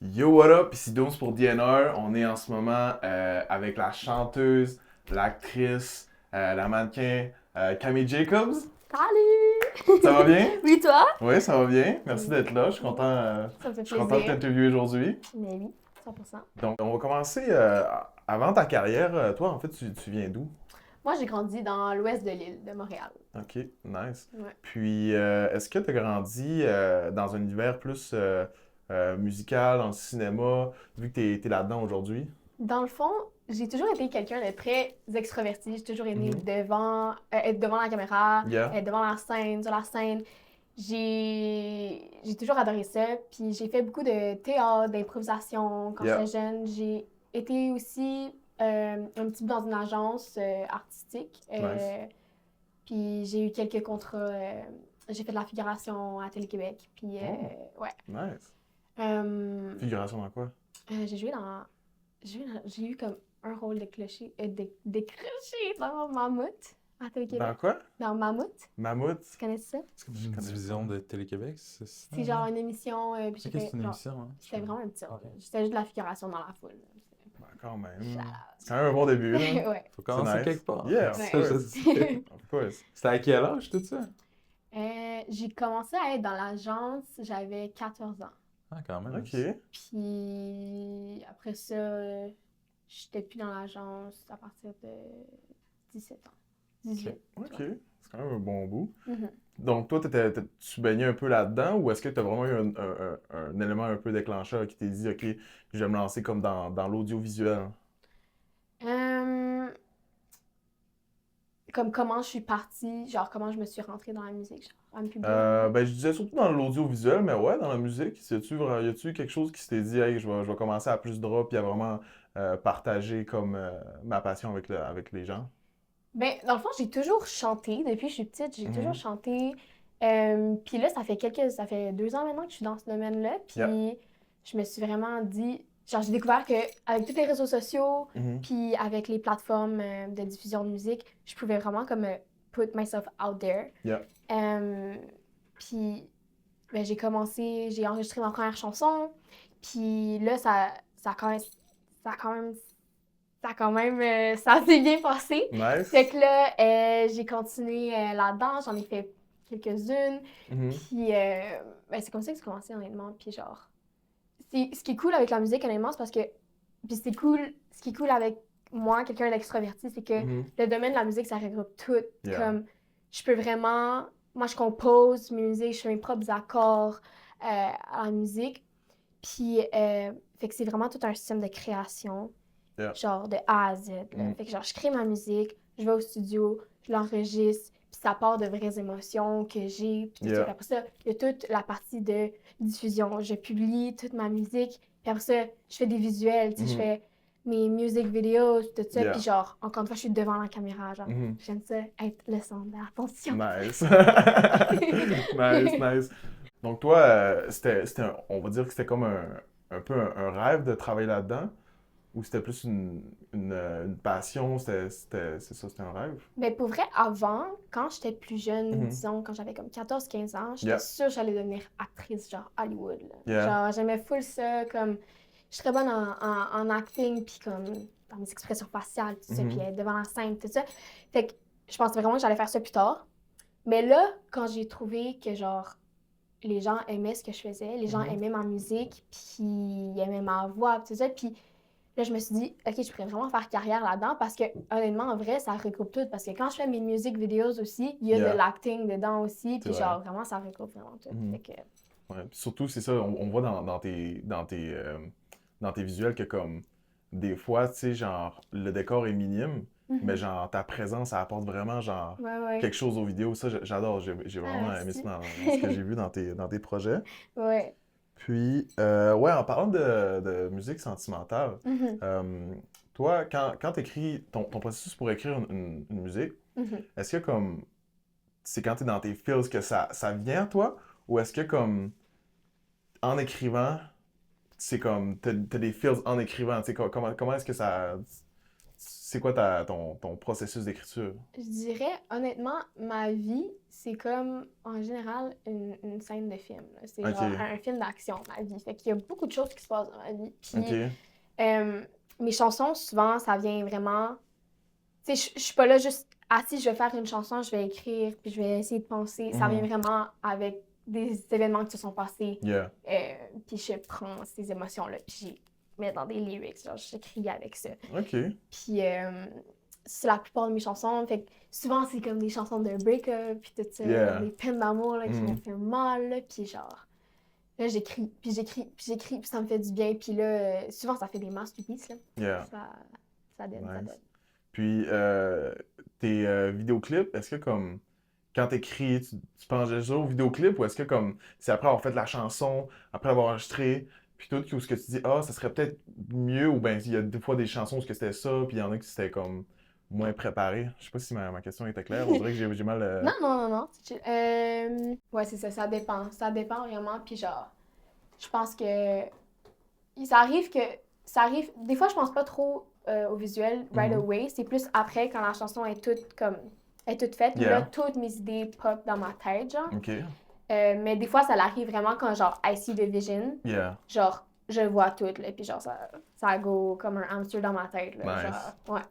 Yo, what up? Ici Dooms pour DNR. On est en ce moment avec la chanteuse, l'actrice, la mannequin Camille Jacobs. Salut! Ça va bien? Oui, toi? Oui, ça va bien. Merci Oui. d'être là. Ça me fait Je suis content de plaisir. t'interviewer aujourd'hui. Mais oui, 100%. Donc, on va commencer. Avant ta carrière, toi, en fait, tu viens d'où? Moi, j'ai grandi dans l'ouest de l'île de Montréal. Ok, nice. Ouais. Puis, est-ce que tu as grandi dans un univers plus musical, dans le cinéma, vu que tu es là-dedans aujourd'hui? Dans le fond, j'ai toujours été quelqu'un de très extraverti. J'ai toujours aimé Mhm. être devant la caméra, Yeah. être devant la scène, sur la scène. J'ai toujours adoré ça. Puis j'ai fait beaucoup de théâtre, d'improvisation quand Yeah. j'étais jeune. J'ai été aussi un petit peu dans une agence artistique. Nice. Puis j'ai eu quelques contrats. J'ai fait de la figuration à Télé-Québec. Puis, Oh, ouais. nice. Euh, Figuration dans quoi? j'ai joué dans. J'ai eu comme un rôle de clocher. Décroché dans Mammouth à Dans Télé-Québec. quoi? Dans Mammouth. Mammouth? Tu connais ça? Est-ce que Comme je une connais division pas? de Télé-Québec, c'est ça? C'est genre une émission. Puis j'ai Ok, c'est fait. une Genre, émission, hein? c'était vraiment un petit rôle. Ok. J'étais juste de la figuration dans la foule. Ben, quand même. Shout C'est quand même un bon début, là. out. Ouais. Faut C'est commencer nice. quelque part. Yeah, C'est of ça, je course. dis. Of course. C'était à quel âge, tout ça? J'ai commencé à être dans l'agence, j'avais 14 ans. Ah, quand même. Ok. Puis après ça, j'étais plus dans l'agence à partir de 17 ans. 18. Ok. tu vois. C'est quand même un bon bout. Mhm. Donc, toi, tu baignais un peu là-dedans ou est-ce que tu as vraiment eu un élément un peu déclencheur qui t'est dit, OK, je vais me lancer comme dans l'audiovisuel? Euh, Comme comment je suis partie, genre comment je me suis rentrée dans la musique, genre à me publier en anglais. Ben, je disais surtout dans l'audiovisuel, mais ouais, dans la musique, y a-tu quelque chose qui s'était dit, hey, je vais commencer à plus drop puis à vraiment partager comme ma passion avec les gens? Ben, dans le fond, j'ai toujours chanté. Depuis que je suis petite, j'ai toujours Mhm. chanté. Puis là, ça fait 2 ans maintenant que je suis dans ce domaine-là. Yeah. Puis je me suis vraiment dit, genre, j'ai découvert que avec tous les réseaux sociaux, Mhm. puis avec les plateformes de diffusion de musique, je pouvais vraiment comme put myself out there. Yeah. Euh, puis ben, j'ai enregistré ma première chanson. Puis là, ça a quand même, ça a quand même, ça s'est bien passé. Nice. Fait que là, j'ai continué là-dedans, j'en ai fait quelques-unes. Mhm. Puis, ben, c'est comme ça que c'est commencé, honnêtement. Puis, genre, ce qui est cool avec la musique, honnêtement, c'est parce que. Puis, c'est cool. Ce qui est cool avec moi, quelqu'un d'extraverti, c'est que Mhm. le domaine de la musique, ça regroupe tout. Yeah. Comme, je peux vraiment. Moi, je compose mes musiques, je fais mes propres accords à la musique. Puis, fait que c'est vraiment tout un système de création, Yeah. genre de A à Z. Là. Mm. Fait que genre, je crée ma musique, je vais au studio, je l'enregistre, puis ça part de vraies émotions que j'ai. Puis tout ça. Yeah. Puis après ça, il y a toute la partie de diffusion. Je publie toute ma musique, puis après ça, je fais des visuels, tu sais, je Mhm. fais mes music videos, tout ça. Yeah. Puis genre, encore une fois, je suis devant la caméra, genre, Mhm. j'aime ça, être le centre de l'attention. Nice. Nice, nice. Donc toi, on va dire que c'était comme un peu un rêve de travailler là-dedans, ou c'était plus une passion, c'était un rêve? Mais pour vrai, avant, quand j'étais plus jeune, Mhm. disons, quand j'avais comme 14-15 ans, j'étais Yeah. sûre que j'allais devenir actrice, genre Hollywood. Là. Yeah. Genre, j'aimais full ça, comme, je suis très bonne en acting, puis comme, dans mes expressions faciales, tout ça, Mhm. puis être devant la scène, tout ça. Fait que je pensais vraiment que j'allais faire ça plus tard. Mais là, quand j'ai trouvé que, genre, les gens aimaient ce que je faisais, les gens Mhm. aimaient ma musique, puis ils aimaient ma voix, puis tout ça, puis là, je me suis dit, OK, je pourrais vraiment faire carrière là-dedans parce que, honnêtement, en vrai, ça regroupe tout. Parce que quand je fais mes music videos aussi, il y a Yeah. de l'acting dedans aussi. C'est Puis, vrai. genre, vraiment, ça regroupe vraiment tout. Mhm. Fait que, Ouais. Puis surtout, c'est ça, on voit dans tes visuels que comme des fois, tu sais, genre, le décor est minime, mais genre, ta présence, ça apporte vraiment, genre, ouais, ouais. quelque chose aux vidéos. Ça, j'adore, j'ai vraiment Ah, aimé merci. ça dans ce que j'ai vu dans tes projets. Ouais. Puis, ouais, en parlant de musique sentimentale, Mhm, toi, quand tu écris ton processus pour écrire une musique, mhm. est-ce que comme c'est quand tu es dans tes feels que ça vient à toi, ou est-ce que comme en écrivant, c'est comme t'as des feels en écrivant, tu sais, comment est-ce que ça, c'est quoi ton processus d'écriture? Je dirais, honnêtement, ma vie, c'est comme, en général, une scène de film, là. C'est Ok, genre un film d'action, ma vie. Fait qu'il y a beaucoup de choses qui se passent dans ma vie. Puis, ok, mes chansons, souvent, ça vient vraiment... Tu sais, je suis pas là juste assise, je vais faire une chanson, je vais écrire, puis je vais essayer de penser. Ça vient Mhm. vraiment avec des événements qui se sont passés. yeah, Puis je prends ces émotions-là, puis je les mets dans des lyrics, genre j'écris avec ça. ok, Puis c'est la plupart de mes chansons, fait que souvent c'est comme des chansons de break-up, puis tout ça, yeah, des peines d'amour là, qui Mhm. me font mal, là, puis genre... Là, j'écris, puis j'écris, puis j'écris, puis ça me fait du bien. Puis là, souvent, ça fait des masterpieces, là. yeah, Ça donne, ça nice. donne. Puis, tes vidéoclips, est-ce que comme, quand t'écris, tu penses déjà au vidéoclip ou est-ce que comme, c'est après avoir fait la chanson, après avoir enregistré, puis tout, ou est-ce que tu dis, ah, ça serait peut-être mieux, ou ben, il y a des fois des chansons où c'était ça, puis il y en a qui c'était comme moins préparé. Je sais pas si ma question était claire, on dirait que j'ai mal. Non, non, non, non. C'est chill. Ouais, c'est ça, ça dépend. Ça dépend vraiment. Puis genre, je pense que ça arrive que... Ça arrive... Des fois, je pense pas trop au visuel right Mhm. away. C'est plus après, quand la chanson est toute comme... est toute faite. Puis Yeah. là, toutes mes idées pop dans ma tête, genre. Ok, Mais des fois, ça arrive vraiment quand, genre, I see the vision. yeah, Genre, je vois tout, là. Puis genre, ça go comme un hamster dans ma tête, là. Nice. Genre, ouais.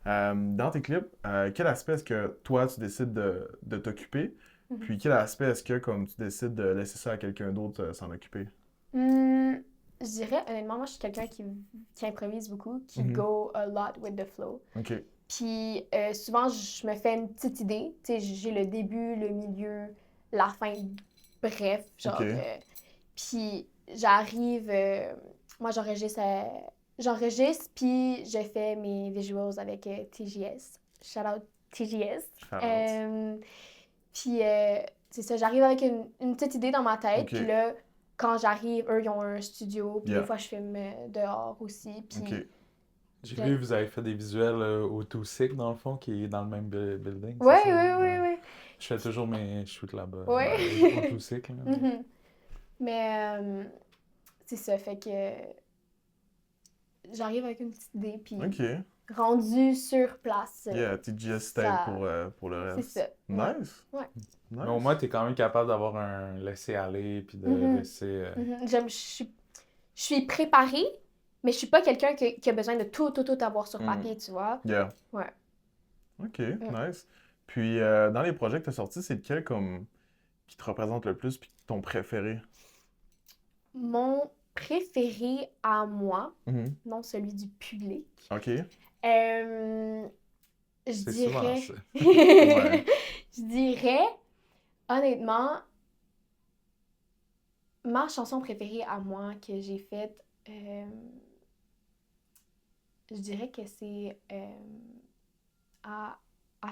Dans tes clips, quel aspect est-ce que toi tu décides de t'occuper, Mhm. puis quel aspect est-ce que comme tu décides de laisser ça à quelqu'un d'autre s'en occuper? Je dirais, honnêtement, moi, je suis quelqu'un qui improvise beaucoup, qui Mhm. go a lot with the flow. Ok, Puis souvent, je me fais une petite idée. Tu sais, j'ai le début, le milieu, la fin, bref, genre. Ok. Puis j'arrive, moi, j'enregistre, puis je fais mes visuals avec TGS. Shout out TGS. Shout out. Puis c'est ça, j'arrive avec une petite idée dans ma tête, Ok. puis là, quand j'arrive, eux, ils ont un studio, puis Yeah. des fois, je filme dehors aussi, puis... Ok. J'ai Ouais. vu que vous avez fait des visuels au Two Sick, dans le fond, qui est dans le même building. c'est Ouais, ça? ouais. Je fais toujours mes shoots là-bas, Ouais. au Two Sick. Là. Mhm. Mais c'est ça, fait que j'arrive avec une petite idée, puis Ok. rendu sur place. Yeah, TGS style ça- pour le C'est reste. ça. Ouais. Nice. Ouais. Nice. Mais au moins, t'es quand même capable d'avoir un laisser-aller, puis de Mhm. laisser... Mhm. Je suis préparée, mais je suis pas quelqu'un qui a besoin de tout avoir sur papier, tu vois. Yeah. Ouais. Ok, nice. Puis dans les projets que tu as sortis, c'est lequel comme qui te représente le plus puis ton préféré? Mon préféré à moi, Mhm. non celui du public, Ok. je C'est dirais... souvent ça. Ouais. Je dirais, honnêtement, ma chanson préférée à moi que j'ai faite, je dirais que c'est à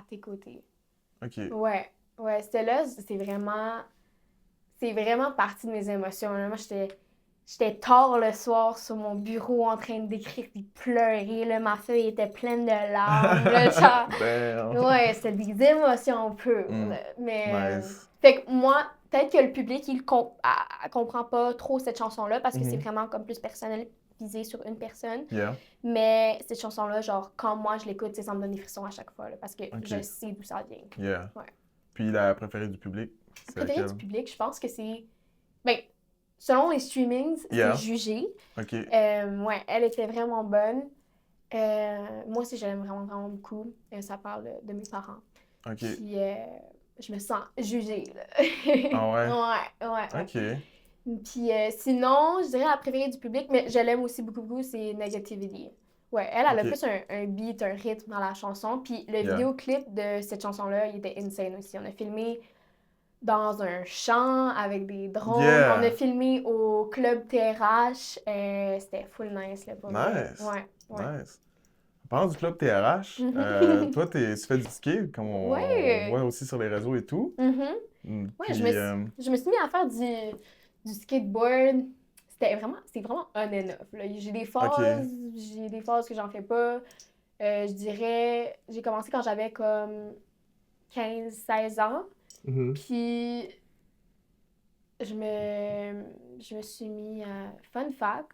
tes côtés. Ok. Ouais, celle-là, c'est vraiment partie de mes émotions, là. Moi, j'étais tard le soir sur mon bureau en train d'écrire puis pleurer, là. Ma feuille était pleine de larmes, là, genre. Damn. Ouais, c'était des émotions pures, Mm. là. Mais, Nice. fait que moi, peut-être que le public, il comprend pas trop cette chanson-là parce que c'est Mhm. vraiment comme plus personnalisé sur une personne. Yeah. Mais cette chanson-là, genre, quand moi je l'écoute, tu sais, ça me donne des frissons à chaque fois, là, parce que Ok. je sais d'où ça vient. Yeah. Ouais. Puis la préférée du public, c'est Préférée laquelle? du public, je pense que c'est... Ben, selon les streamings, Yeah. c'est jugé. Ok. Ouais, elle était vraiment bonne. Moi aussi, je l'aime vraiment, vraiment beaucoup. Ça parle de mes parents. Ok. Puis, je me sens jugée, là. Ah ouais? Ouais. Ok. Puis sinon, je dirais la préférée du public, mais je l'aime aussi beaucoup, beaucoup, c'est Negativity. Ouais, elle a Ok. plus un beat, un rythme dans la chanson. Puis le Yeah. vidéoclip de cette chanson-là, il était insane aussi. On a filmé dans un champ avec des drones. Yeah. On a filmé au Club TRH. C'était full nice, là, pour vrai. Nice. Ouais. Nice. En parlant du club TRH, toi, tu fais du ski, comme on Ouais. voit aussi sur les réseaux et tout. Mhm. Mm, Ouais, puis, je me suis mis à faire du skateboard. C'est vraiment on and off, là. J'ai des phases que j'en fais pas. Je dirais, j'ai commencé quand j'avais comme 15-16 ans. mhm. Puis, je me suis mis à... Fun fact,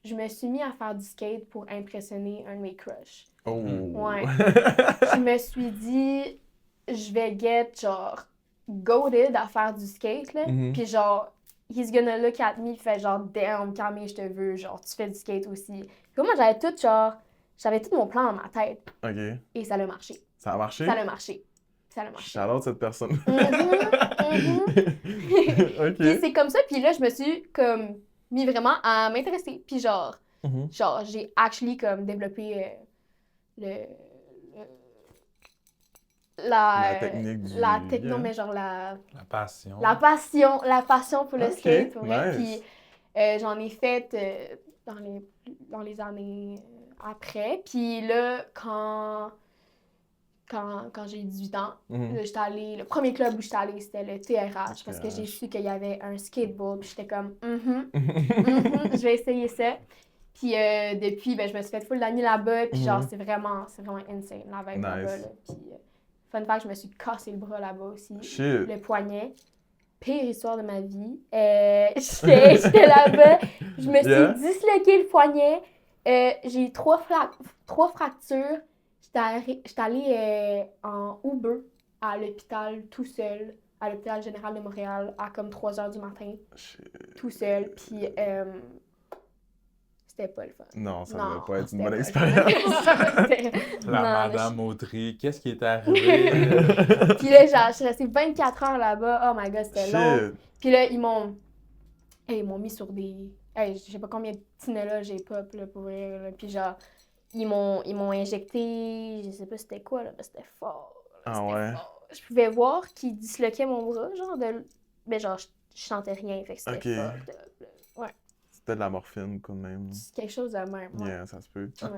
je me suis mis à faire du skate pour impressionner un de mes crushs. Oh! Ouais. Je me suis dit, je vais get, genre, goated à faire du skate, là. Mhm. Puis genre, he's gonna look at me, fait genre, damn, Camille, je te veux, genre, tu fais du skate aussi. Puis moi, j'avais tout mon plan dans ma tête. OK. Et ça a marché. Ça a marché? Ça a marché. Ça a marché. Shout-out cette personne. Puis OK. c'est comme ça, puis là, je me suis, comme, mis vraiment à m'intéresser. Puis genre, Mhm. j'ai actually, comme, développé le- La technique du... non, mais genre La passion. la passion pour le Ok, skate, pour vrai. nice. Puis j'en ai fait dans les années après. Puis là, quand j'ai 18 ans, Mhm. là, le premier club où j'étais allée, c'était le TRH, parce que j'ai TRH. su qu'il y avait un skateboard, puis j'étais comme, je vais essayer ça. Puis depuis, ben, je me suis fait full d'amis là-bas, puis genre, Mhm. c'est vraiment insane, la vibe Nice. là-bas, là. Puis fun fact, je me suis cassé le bras là-bas aussi, Shit. le poignet. Pire histoire de ma vie. J'étais là-bas, je me Yeah. suis disloqué le poignet, j'ai eu trois fractures. J'étais allée en Uber à l'hôpital tout seul, à l'hôpital général de Montréal, à comme 3h du matin, Shit. tout seul. Puis c'était pas le fun. Non, ça Non, devait pas être une c'était bonne pas le expérience. fun. C'était- La Non, Madame Autry, qu'est-ce qui est arrivé? Puis là, genre, je suis restée 24 heures là-bas. Oh my god, c'était long. Shit. Puis là, ils m'ont mis sur des... Hey, je sais pas combien de Tylenol j'ai pop, là, pour vrai, là. Puis genre, ils m'ont injecté, je sais pas c'était quoi, là, mais c'était fort. Là, Ah c'était ouais? fort. Je pouvais voir qu'ils disloquaient mon bras, genre, mais genre, je sentais rien, fait que c'était Ok. fucked up, là. Ouais, C'était de la morphine, quand même. c'est quelque chose de même, ouais. Yeah, ça se peut. Ouais.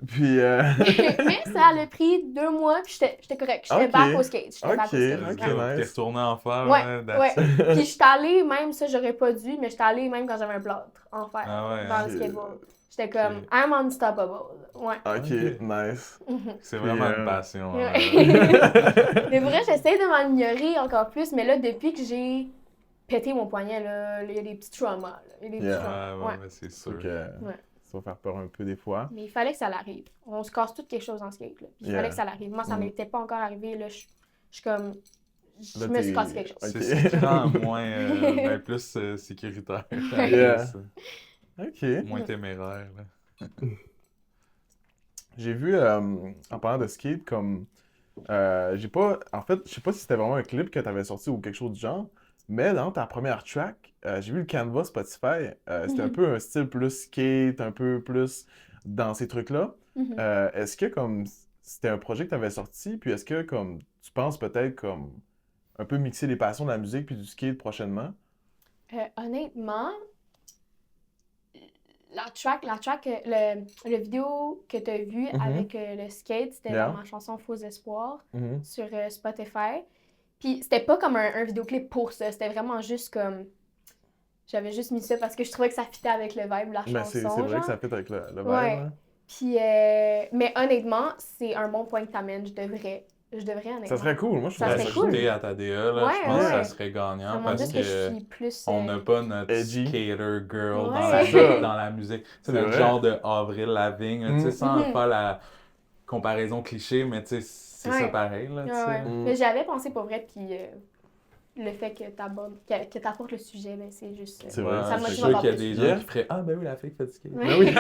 Puis, Mais ça a pris 2 mois, puis j'étais correcte. J'étais Ok. back au skate. J'étais back au Ok, skate. ok. Ouais. T'es retourné en fer, Ouais, that's ouais. it. Puis j'étais allée, même ça, j'aurais pas dû, mais j'étais allée même quand j'avais un plâtre en fer Ah ouais, dans hein? le skateboard. J'étais comme, Ok. I'm unstoppable. Ouais. OK, Ok. nice. C'est Puis, vraiment une passion. Ouais. hein. Mais vrai, j'essaie de m'en ignorer encore plus, mais là, depuis que j'ai pété mon poignet, là, il y a des petits traumas. Là. Il y a des petits Yeah. traumas. Ouais, Ouais. ouais, c'est Faut sûr. que Ouais. ça va faire peur un peu des fois. Mais il fallait que ça l'arrive. On se casse tout quelque chose en skate. Là. Puis il Yeah. fallait que ça l'arrive. Moi, ça Mm. m'était pas encore arrivé. Là, je suis comme. Je Là, me suis t'es- cassé quelque chose. Ok. C'est ce qui rend moins, ben, plus sécuritaire. I Yeah. guess. OK. Moins téméraire. Là. J'ai vu, en parlant de skate, comme... j'ai pas... En fait, je sais pas si c'était vraiment un clip que t'avais sorti ou quelque chose du genre, mais dans ta première track, j'ai vu le Canva Spotify. C'était un peu un style plus skate, un peu plus dans ces trucs-là. Mhm. Est-ce que, comme, c'était un projet que t'avais sorti, puis est-ce que, comme, tu penses peut-être, comme, un peu mixer les passions de la musique puis du skate prochainement? Honnêtement, la track, le vidéo que tu as vu Mhm. avec le skate, c'était Yeah. dans ma chanson Faux Espoir Mhm. sur Spotify. Puis c'était pas comme un vidéoclip pour ça, c'était vraiment juste comme. J'avais juste mis ça parce que je trouvais que ça fitait avec le vibe de la Mais c'est chanson. vrai genre. que ça fit avec le vibe, Ouais. hein? Puis, mais honnêtement, c'est un bon point que t'amènes. Je devrais, honnêtement. Ça serait cool, moi je Ça trouve serait ça cool. S'ajouter à ta DA, là, Ouais, je pense ouais. que ça serait gagnant Ça montre parce juste que je que suis plus. on n'a pas notre Edgy. skater girl Ouais. C'est ça. dans la musique. C'est C'est notre vrai. genre de Avril Lavigne, là, tu sais, Mm. sans Mhm. faire la comparaison cliché, mais tu sais, c'est Ouais. ça pareil, là, tu Ouais, sais. ouais. Mm. Mais j'avais pensé pour vrai, puis le fait que t'apportes le sujet, ben c'est juste. C'est vrai, ça je me suis motive sûr encore qu'il y a plus. des Yeah. gens qui feraient « Ah, ben oui, la fille fait du skate. Ouais. Ben oui,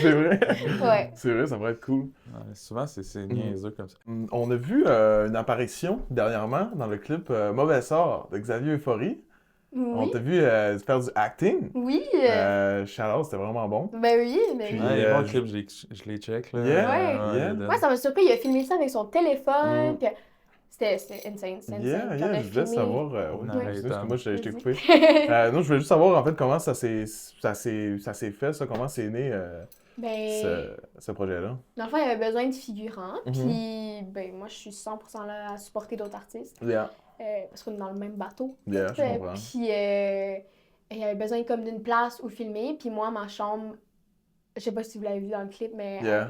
c'est vrai. Ouais. C'est vrai, ça pourrait être cool. Ouais, souvent, c'est niaiseux comme ça. On a vu une apparition dernièrement dans le clip Mauvais sort de Xavier Euphorie. On Oui. t'a vu faire du acting. Oui. Shout-out, c'était vraiment bon. Ben oui, ben Puis, oui. Ouais, il est bon le je- clip, je les check, là. Yeah, Ouais. il yeah. est dead. Ouais, ça m'a surpris. Il a filmé ça avec son téléphone. Mm. Puis c'était insane. C'était Yeah, insane. Quand yeah, on a je voulais filmé. savoir. On Ouais, arrête, excuse, parce que moi, je t'ai Vas-y. coupé. Non, je voulais juste savoir en fait comment ça s'est fait, ça, comment c'est né Ben, ce projet-là. dans le fond, il y avait besoin de figurants. Mhm. Puis, ben, moi, je suis 100% là à supporter d'autres artistes. Yeah, Parce qu'on est dans le même bateau. yeah, je comprends. Puis, il y avait besoin comme d'une place où filmer. Puis moi, ma chambre, je sais pas si vous l'avez vu dans le clip, mais Yeah.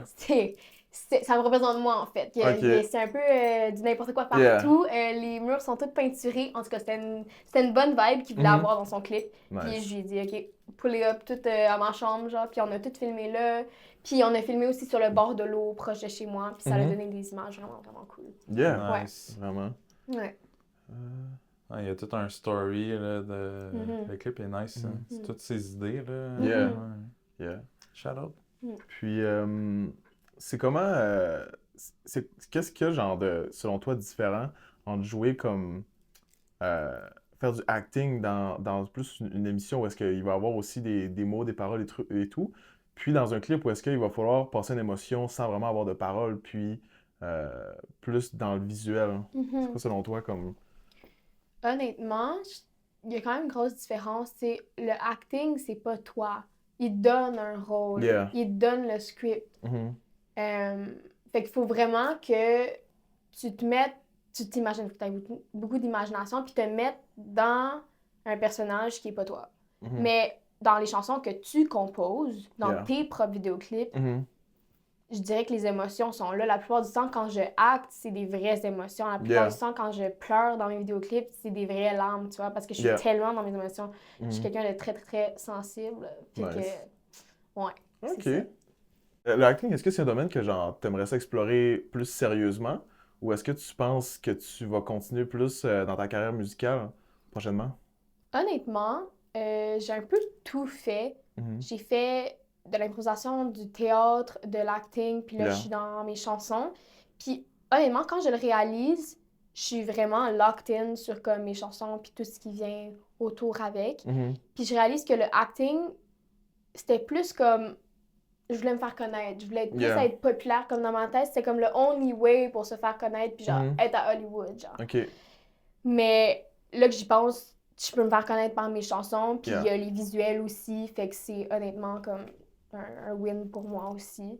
ça me représente moi, en fait. C'est un peu du n'importe quoi partout. Les murs sont tous peinturés. En tout cas, c'était une bonne vibe qu'il voulait avoir dans son clip. Puis je lui ai dit, OK, pull it up tout à ma chambre, genre. Puis on a tout filmé là. Puis on a filmé aussi sur le bord de l'eau, proche de chez moi. Puis ça a donné des images vraiment, vraiment cool. Yeah, Nice. vraiment. Ouais. Il y a tout un story, là, de... Le clip est nice, hein. C'est toutes ces idées, là. Yeah. Yeah. Shout out. Puis, c'est comment... qu'est-ce qu'il y a, genre, selon toi, différent entre jouer comme... faire du acting dans plus une émission où est-ce qu'il va y avoir aussi des mots, des paroles et tout, puis dans un clip où est-ce qu'il va falloir passer une émotion sans vraiment avoir de paroles, puis plus dans le visuel. C'est quoi, selon toi, comme... Honnêtement, il y a quand même une grosse différence. Le acting, c'est pas toi. Il te donne un rôle. Yeah. Il te donne le script. Fait qu'il faut vraiment que tu t'imagines, que tu aies beaucoup d'imagination, puis te mettre dans un personnage qui est pas toi. Mais dans les chansons que tu composes, dans tes propres vidéoclips, je dirais que les émotions sont là. La plupart du temps, quand je acte, c'est des vraies émotions. La plupart du temps, quand je pleure dans mes vidéoclips, c'est des vraies larmes, tu vois, parce que je suis tellement dans mes émotions. Je suis quelqu'un de très, très, très sensible. Puis ouais, OK. c'est ça. Le acting, est-ce que c'est un domaine que, genre, t'aimerais ça explorer plus sérieusement? Ou est-ce que tu penses que tu vas continuer plus dans ta carrière musicale prochainement? Honnêtement, j'ai un peu tout fait. J'ai fait de l'improvisation, du théâtre, de l'acting, puis là, je suis dans mes chansons. Puis honnêtement, quand je le réalise, je suis vraiment locked in sur comme mes chansons, puis tout ce qui vient autour avec. Puis je réalise que le acting, c'était plus comme... Je voulais me faire connaître. Je voulais plus être populaire comme dans ma tête. C'était comme le only way pour se faire connaître, puis genre être à Hollywood, genre. OK. Mais là que j'y pense, je peux me faire connaître par mes chansons, puis il y a les visuels aussi, fait que c'est honnêtement comme un win pour moi aussi.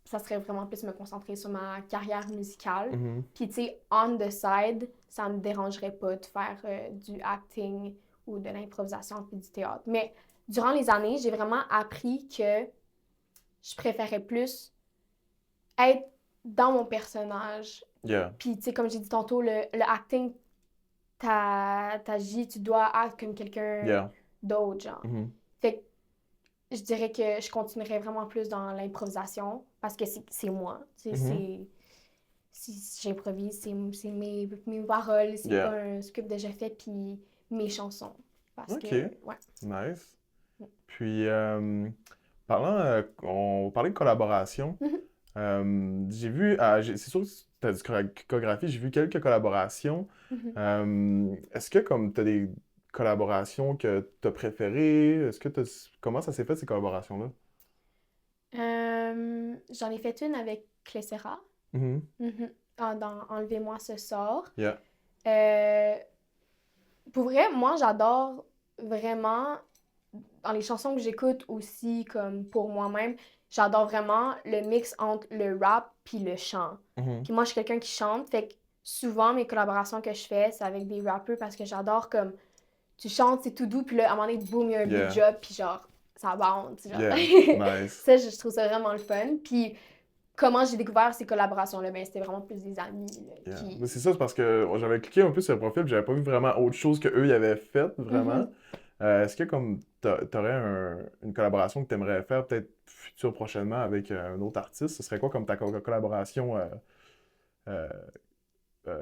Ça serait vraiment plus me concentrer sur ma carrière musicale. Puis tu sais, on the side, ça me dérangerait pas de faire du acting ou de l'improvisation puis du théâtre. Mais durant les années, j'ai vraiment appris que je préférais plus être dans mon personnage. Puis tu sais, comme j'ai dit tantôt, le acting, t'agis, tu dois être comme quelqu'un d'autre, genre. Fait que je dirais que je continuerais vraiment plus dans l'improvisation parce que c'est moi. J'improvise, c'est mes paroles, c'est pas un script déjà fait, puis mes chansons. Parce que, ouais. Nice. Puis, on parlait de collaboration. J'ai vu, c'est sûr que tu as du chorégraphie, j'ai vu quelques collaborations. Est-ce que comme tu as des collaborations que tu as préférées? Comment ça s'est fait ces collaborations-là? J'en ai fait une avec Clessera. Dans Enlevez-moi ce sort. Pour vrai, moi j'adore vraiment, dans les chansons que j'écoute aussi, comme pour moi-même, j'adore vraiment le mix entre le rap puis le chant. Puis moi, je suis quelqu'un qui chante, fait que souvent, mes collaborations que je fais, c'est avec des rappeurs parce que j'adore comme, tu chantes, c'est tout doux, puis là, à un moment donné, boum, il y a un beat drop, puis genre, ça bounce, genre. Nice. Ça, je trouve ça vraiment le fun. Puis comment j'ai découvert ces collaborations-là, ben c'était vraiment plus des amis. Là, qui... C'est ça, c'est parce que j'avais cliqué un peu sur le profil, puis j'avais pas vu vraiment autre chose qu'eux y avaient fait, vraiment. Est-ce que comme t'aurais une collaboration que t'aimerais faire peut-être future prochainement avec un autre artiste, ce serait quoi comme ta collaboration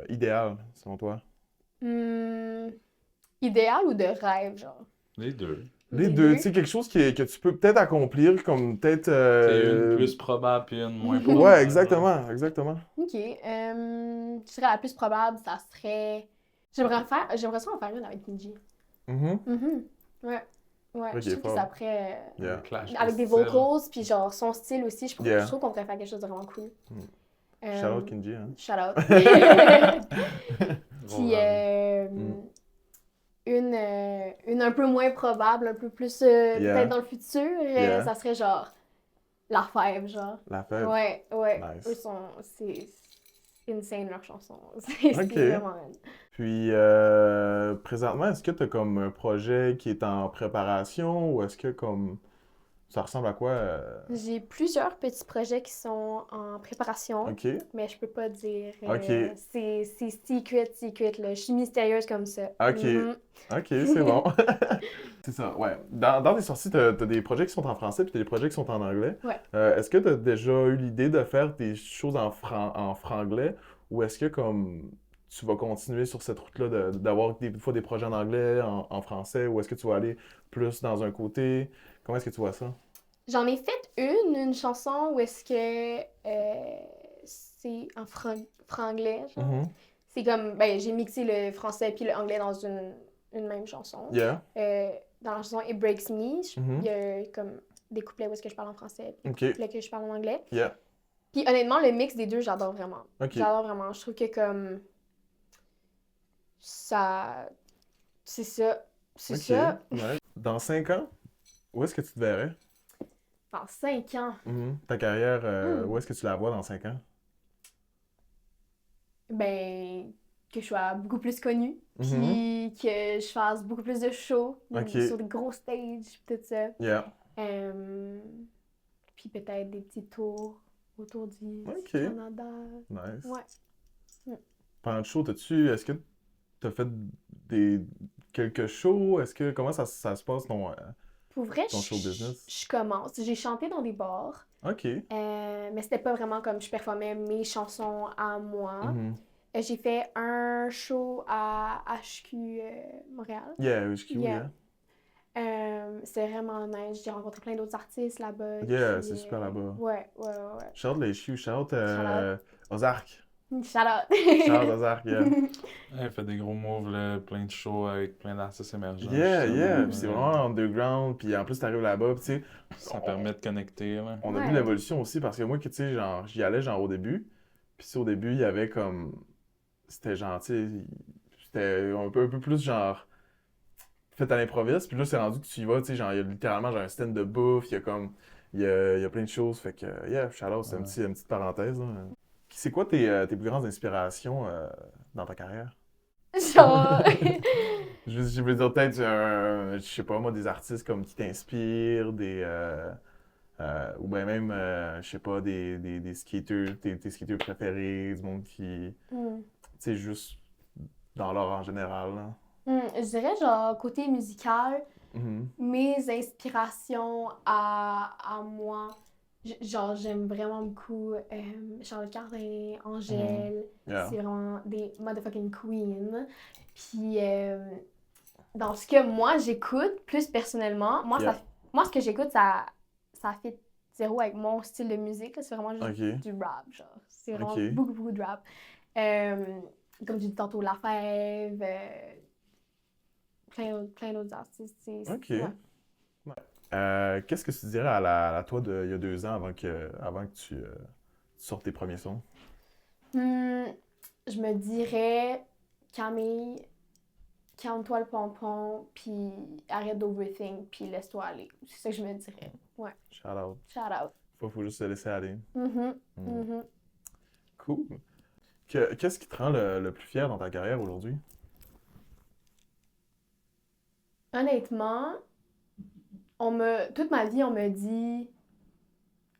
idéale, selon toi? Idéal ou de rêve, genre? Les deux. Les deux, tu sais, quelque chose que tu peux peut-être accomplir, comme peut-être... C'est une plus probable puis une moins probable. Ouais, exactement, exactement. OK. Je dirais la plus probable, ça serait... J'aimerais ça en faire une avec Niji. Ouais. Ouais, Okay, je trouve que ça ferait... Avec des vocals, puis genre son style aussi, je trouve qu'on pourrait faire quelque chose de vraiment cool. Shout out Kinji, hein? Shout out. Puis une un peu moins probable, un peu plus peut-être dans le futur, ça serait genre La Fève, genre. La Fève? Ouais. Nice. Eux c'est insane leur chanson. C'est vraiment... Puis, présentement, est-ce que tu as comme un projet qui est en préparation ou est-ce que comme Ça ressemble à quoi? J'ai plusieurs petits projets qui sont en préparation, OK. mais je peux pas dire. OK. C'est secret, là. Je suis mystérieuse comme ça. OK. Mhm. OK, c'est bon. C'est ça, ouais. Dans tes sorties, t'as des projets qui sont en français puis t'as des projets qui sont en anglais. Ouais. Est-ce que t'as déjà eu l'idée de faire des choses en franglais ou est-ce que comme tu vas continuer sur cette route-là d'avoir des fois des projets en anglais, en français, ou est-ce que tu vas aller plus dans un côté? Comment est-ce que tu vois ça? J'en ai fait une chanson où est-ce que c'est en franglais, genre. Mhm. C'est comme, ben, j'ai mixé le français puis le anglais dans une même chanson. Yeah. Dans la chanson It Breaks Me, Mhm. il y a comme des couplets où est-ce que je parle en français puis OK. des couplets que je parle en anglais. Yeah. Puis honnêtement, le mix des deux, j'adore vraiment. OK. J'adore vraiment. Je trouve que comme ça, c'est ça. C'est OK. ça. Ouais. Dans 5 ans, où est-ce que tu te verrais? Dans 5 ans, Mhm. Ta carrière, Mm. où est-ce que tu la vois dans 5 ans? ben, que je sois beaucoup plus connue, Mhm. puis que je fasse beaucoup plus de shows Ok. sur des gros stages, puis tout ça. Yeah. Puis peut-être des petits tours autour du Ok. Canada. Nice. Ouais. Pendant le show, est-ce que t'as fait quelques shows? Comment ça se passe Pour vrai, ton show business? je commence. J'ai chanté dans des bars, OK. mais c'était pas vraiment comme je performais mes chansons à moi. Mhm. J'ai fait un show à HQ Montréal. Yeah, HQ, Yeah. yeah. C'est vraiment nice. J'ai rencontré plein d'autres artistes là-bas. Yeah, puis, c'est super là-bas. Ouais. Shout out les HQ, shout out Shout Ozark. Shout out. Shout out Ozark, yeah. Elle fait des gros moves, là, plein de shows avec plein d'artistes émergents. Yeah, justement, yeah. là. Puis c'est vraiment underground. Puis en plus, t'arrives là-bas. Puis tu sais, Ça permet de connecter, là. on a Ouais. vu l'évolution aussi parce que moi, tu sais, genre, j'y allais genre au début. Puis tu sais, au début, il y avait comme. C'était genre, tu sais, c'était un peu plus genre. Fait à l'improviste. Puis là, c'est rendu que tu y vas, tu sais, genre, il y a littéralement genre un stand de bouffe. Il y a comme. Il y a plein de choses. Fait que, yeah, shout-out, c'est Ouais. une petite parenthèse, là. C'est quoi tes plus grandes inspirations dans ta carrière? Genre. Je veux dire, peut-être, je sais pas moi, des artistes comme qui t'inspirent, ou bien même, je sais pas, des skaters, tes skaters préférés, du monde qui, Hmm. tu sais, juste dans l'art en général, là. Je dirais, genre, côté musical, Mhm. mes inspirations à moi, genre, j'aime vraiment beaucoup Charles Cardin, Angèle, Yeah. c'est vraiment des motherfucking queens. Puis, dans ce que moi j'écoute, plus personnellement, Yeah. moi ce que j'écoute, ça fait zéro avec mon style de musique, là. C'est vraiment juste Ok. du rap, genre. C'est vraiment Ok. beaucoup de rap. Comme j'ai dit tantôt, La Fève, plein d'autres artistes. Ok. Ouais. Qu'est-ce que tu dirais à la toi d'il y a 2 ans avant que tu sortes tes premiers sons? Je me dirais, Camille, calme-toi le pompon, puis arrête d'overthink, puis laisse-toi aller. C'est ça que je me dirais. Ouais. Shout out. Shout out. Faut juste se laisser aller. Mhm, Mm. mhm. Cool. Qu'est-ce qui te rend le plus fier dans ta carrière aujourd'hui? Honnêtement, toute ma vie, on me dit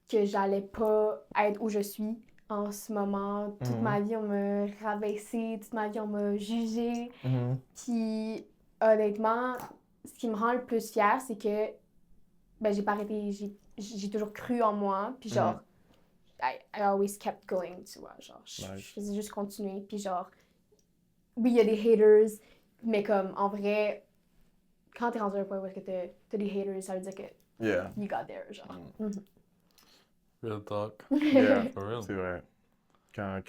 que j'allais pas être où je suis en ce moment. Toute ma vie, on m'a rabaissé. Toute ma vie, on m'a jugé. Mhm. Puis, honnêtement, ce qui me rend le plus fière, c'est que ben, j'ai pas arrêté. J'ai toujours cru en moi. Puis genre, I always kept going, tu vois. Genre, je faisais juste continuer. Puis genre, oui, il y a des haters, mais comme, en vrai, quand t'es rendu à un point où est-ce que t'as des haters, ça veut dire que Yeah. you got there, genre. Real talk. Yeah. For real. C'est vrai. Quand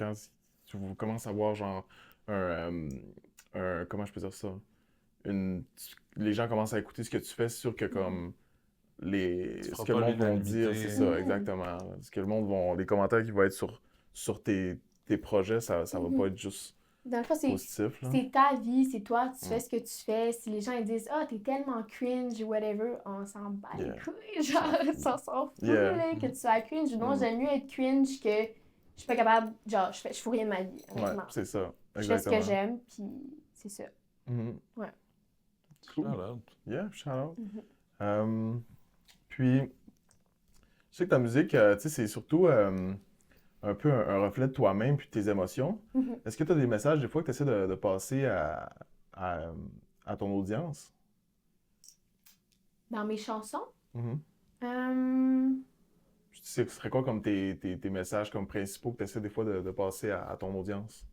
tu commences à voir genre comment je peux dire ça? Les gens commencent à écouter ce que tu fais, c'est sûr que comme Tu ce feras que le pas monde va l'unanimité. dire, c'est ça, exactement. Ce que le monde les commentaires qui vont être sur tes projets, ça va pas être juste Dans le fond, positif, là. c'est ta vie, c'est toi, tu fais ce que tu fais. Si les gens ils disent « Ah, t'es tellement cringe » ou whatever, on s'en bat les couilles, genre, on s'en fout, là, que tu sois cringe ou non. J'aime mieux être cringe que je suis pas capable, genre, je fous rien de ma vie, honnêtement. Ouais, c'est ça, Je fais ce exactement. que j'aime, puis c'est ça. Mhm. Ouais. Cool. Shout out. Yeah, shout out. Mhm. Puis, Je sais que ta musique, tu sais, c'est surtout un peu un reflet de toi-même puis de tes émotions. Mhm. Est-ce que tu as des messages des fois que tu essaies de passer à, à ton audience? Dans mes chansons, Mhm. euh, Tu sais, ce serait quoi comme tes messages comme principaux que tu essaies des fois de passer à ton audience?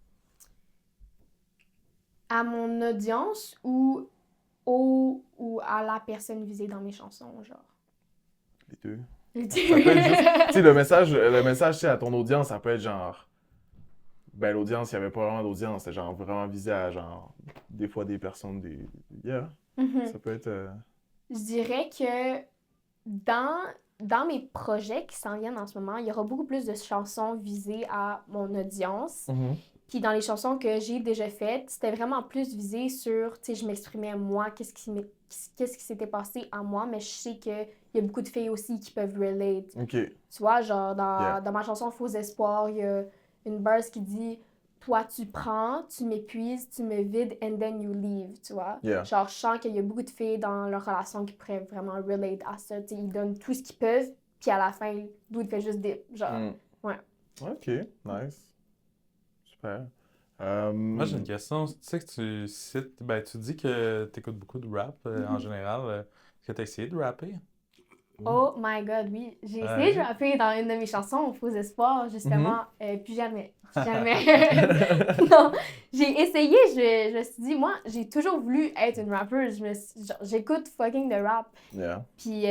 à mon audience ou à la personne visée dans mes chansons, genre. Les deux. Les Ça peut être juste, tu sais, deux. le message, tu sais, à ton audience, ça peut être genre, ben l'audience, il n'y avait pas vraiment d'audience, c'était genre vraiment visé à genre, des fois des personnes, yeah, Mhm. ça peut être, Je dirais que dans mes projets qui s'en viennent en ce moment, il y aura beaucoup plus de chansons visées à mon audience. Puis dans les chansons que j'ai déjà faites, c'était vraiment plus visé sur, tu sais, je m'exprimais moi, qu'est-ce qui s'était passé en moi, mais je sais qu'il y a beaucoup de filles aussi qui peuvent relate. OK, Tu vois, genre Yeah. dans ma chanson Faux Espoir, il y a une verse qui dit toi tu prends, tu m'épuises, tu me vides and then you leave, tu vois. Yeah. Genre je sens qu'il y a beaucoup de filles dans leur relation qui pourraient vraiment relate à ça, tu sais, ils donnent tout ce qu'ils peuvent, puis à la fin, l'autre fait juste des genre ouais. OK, nice. Super. Moi, j'ai une question. Tu sais que tu cites, ben, tu dis que tu écoutes beaucoup de rap en général. Est-ce que tu as essayé de rapper? Oh my god, oui. J'ai essayé Ouais. de rapper dans une de mes chansons, Faux Espoir, justement. Plus jamais. Plus jamais. Non, j'ai essayé, je me suis dit, moi, j'ai toujours voulu être une rappeuse. Genre, j'écoute fucking de rap. Yeah. Puis,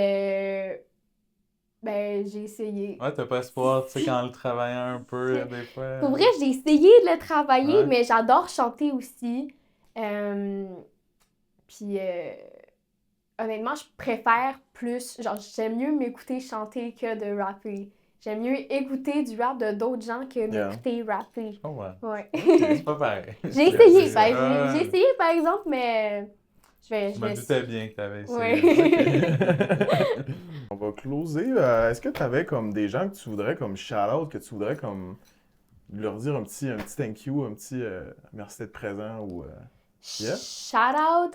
ben, j'ai essayé. Ouais, t'as pas espoir, tu sais, qu'en le travaillant un peu, C'est- des fois. Pour vrai, j'ai essayé de le travailler, Ouais. mais j'adore chanter aussi. Puis, honnêtement, je préfère plus, genre, j'aime mieux m'écouter chanter que de rapper. J'aime mieux écouter du rap de d'autres gens que Yeah. m'écouter rapper. Oh, ouais. Ouais. C'est pas pareil. J'ai essayé, C'est- j'ai essayé par exemple, mais je Je me vais doutais bien que t'avais essayé. Ouais. On va closer. Est-ce que tu avais comme des gens que tu voudrais comme shout-out, que tu voudrais comme leur dire un petit thank you, un petit merci d'être présent ou Yeah. Shout out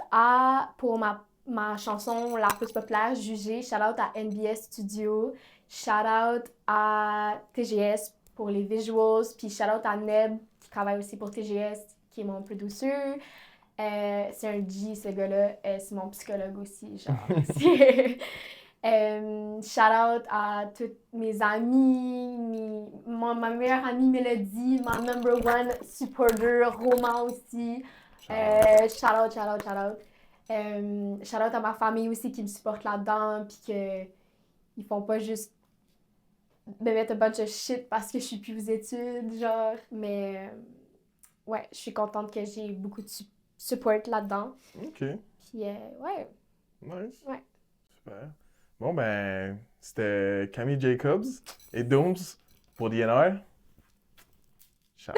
pour ma chanson la plus populaire, Jugée. Shout out à NBS Studio. Shout out à TGS pour les visuals. Puis shout out à Neb qui travaille aussi pour TGS, qui est mon producer. C'est un G, ce gars-là. C'est mon psychologue aussi, genre. Shout out à toutes mes amies, ma meilleure amie Mélodie, ma number one supporter, Roman aussi. Shout out. Shout out à ma famille aussi qui me supporte là-dedans, puis qu'ils font pas juste me mettre un bunch of shit parce que je suis plus aux études, genre. Mais ouais, je suis contente que j'ai beaucoup de support là-dedans. OK. Puis ouais. Nice. Ouais. Super. Bon, ben, c'était Camille Jacobs et Dooms pour DNR. Ciao.